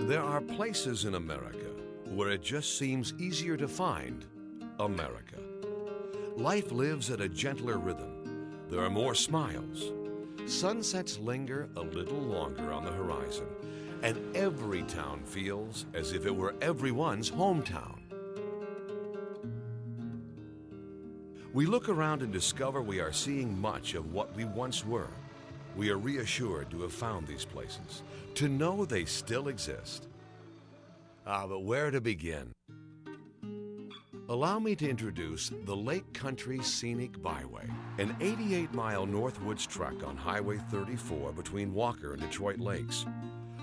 There are places in America where it just seems easier to find America. Life lives at a gentler rhythm. There are more smiles. Sunsets linger a little longer on the horizon, and every town feels as if it were everyone's hometown. We look around and discover we are seeing much of what we once were. We are reassured to have found these places, to know they still exist. But where to begin? Allow me to introduce the Lake Country Scenic Byway, an 88-mile northwoods trek on Highway 34 between Walker and Detroit Lakes,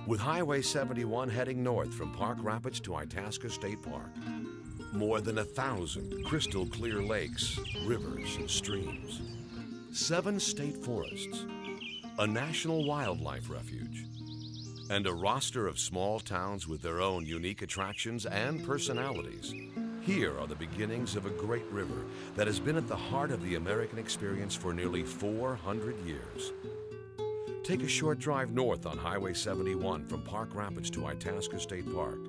with Highway 71 heading north from Park Rapids to Itasca State Park. More than 1,000 crystal clear lakes, rivers, and streams, 7 state forests, a national wildlife refuge, and a roster of small towns with their own unique attractions and personalities. Here are the beginnings of a great river that has been at the heart of the American experience for nearly 400 years. Take a short drive north on Highway 71 from Park Rapids to Itasca State Park.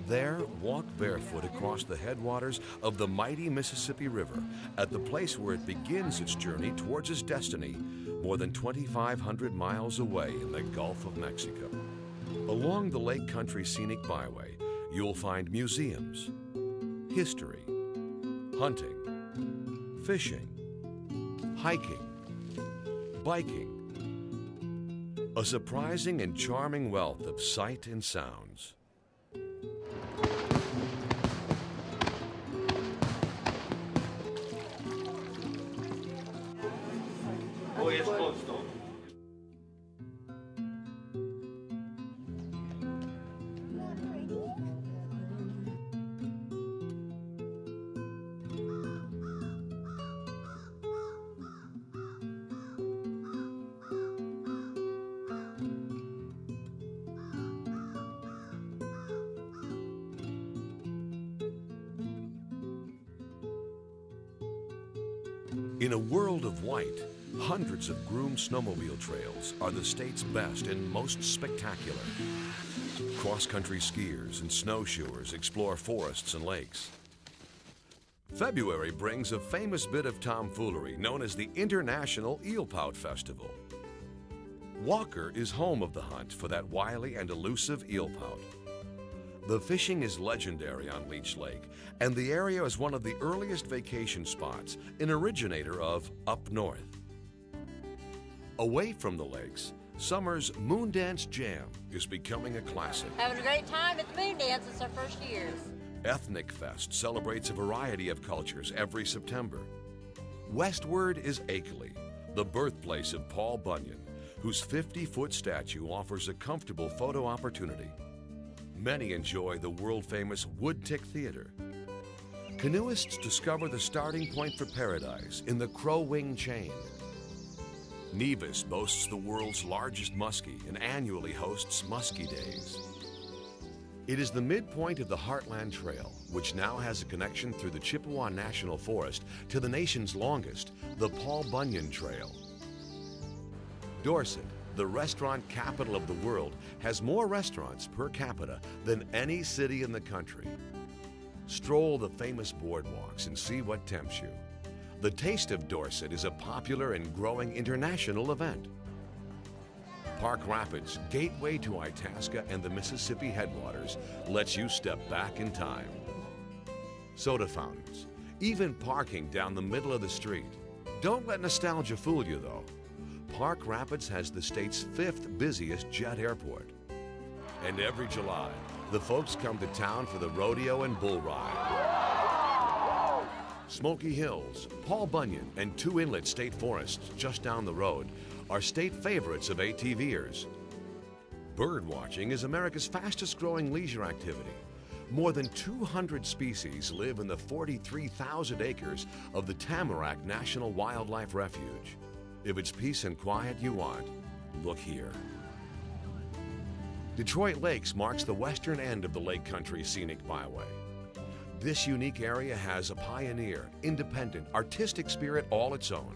There, walk barefoot across the headwaters of the mighty Mississippi River at the place where it begins its journey towards its destiny, more than 2,500 miles away in the Gulf of Mexico. Along the Lake Country Scenic Byway, you'll find museums, history, hunting, fishing, hiking, biking, a surprising and charming wealth of sight and sounds. Oh, it's close though. In a world of white, hundreds of groomed snowmobile trails are the state's best and most spectacular. Cross-country skiers and snowshoers explore forests and lakes. February brings a famous bit of tomfoolery known as the International Eelpout Festival. Walker is home of the hunt for that wily and elusive eelpout. The fishing is legendary on Leech Lake, and the area is one of the earliest vacation spots, an originator of Up North. Away from the lakes, summer's Moon Dance Jam is becoming a classic. Having a great time at the Moon Dance. It's our first years. Ethnic Fest celebrates a variety of cultures every September. Westward is Akeley, the birthplace of Paul Bunyan, whose 50-foot statue offers a comfortable photo opportunity. Many enjoy the world-famous Woodtick Theater. Canoeists discover the starting point for paradise in the Crow Wing Chain. Nevis boasts the world's largest muskie and annually hosts Muskie Days. It is the midpoint of the Heartland Trail, which now has a connection through the Chippewa National Forest to the nation's longest, the Paul Bunyan Trail. Dorset, the restaurant capital of the world, has more restaurants per capita than any city in the country. Stroll the famous boardwalks and see what tempts you. The Taste of Dorset is a popular and growing international event. Park Rapids, gateway to Itasca and the Mississippi Headwaters, lets you step back in time. Soda fountains, even parking down the middle of the street. Don't let nostalgia fool you, though. Park Rapids has the state's 5th busiest jet airport. And every July, the folks come to town for the rodeo and bull ride. Smoky Hills, Paul Bunyan, and Two Inlet State Forests just down the road are state favorites of ATVers. Bird watching is America's fastest growing leisure activity. More than 200 species live in the 43,000 acres of the Tamarack National Wildlife Refuge. If it's peace and quiet you want, look here. Detroit Lakes marks the western end of the Lake Country Scenic Byway. This unique area has a pioneer, independent, artistic spirit all its own,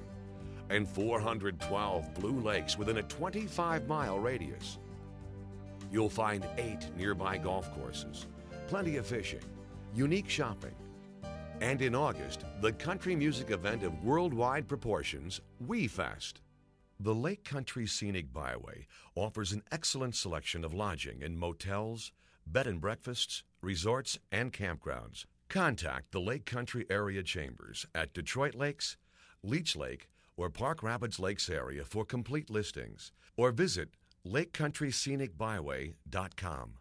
and 412 blue lakes within a 25-mile radius. You'll find 8 nearby golf courses, plenty of fishing, unique shopping, and in August, the country music event of worldwide proportions, We Fest. The Lake Country Scenic Byway offers an excellent selection of lodging in motels, bed and breakfasts, resorts, and campgrounds. Contact the Lake Country Area Chambers at Detroit Lakes, Leech Lake, or Park Rapids Lakes area for complete listings, or visit LakeCountryScenicByway.com.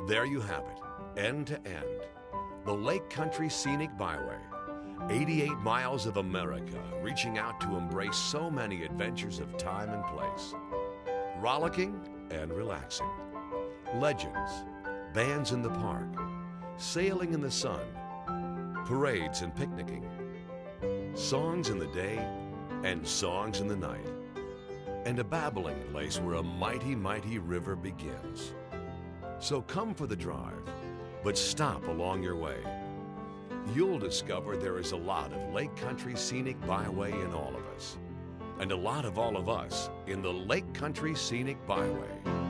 There you have it, end to end. The Lake Country Scenic Byway. 88 miles of America, reaching out to embrace so many adventures of time and place. Rollicking and relaxing. Legends, bands in the park, sailing in the sun, parades and picnicking, songs in the day and songs in the night, and a babbling place where a mighty, mighty river begins. So come for the drive, but stop along your way. You'll discover there is a lot of Lake Country Scenic Byway in all of us, and a lot of all of us in the Lake Country Scenic Byway.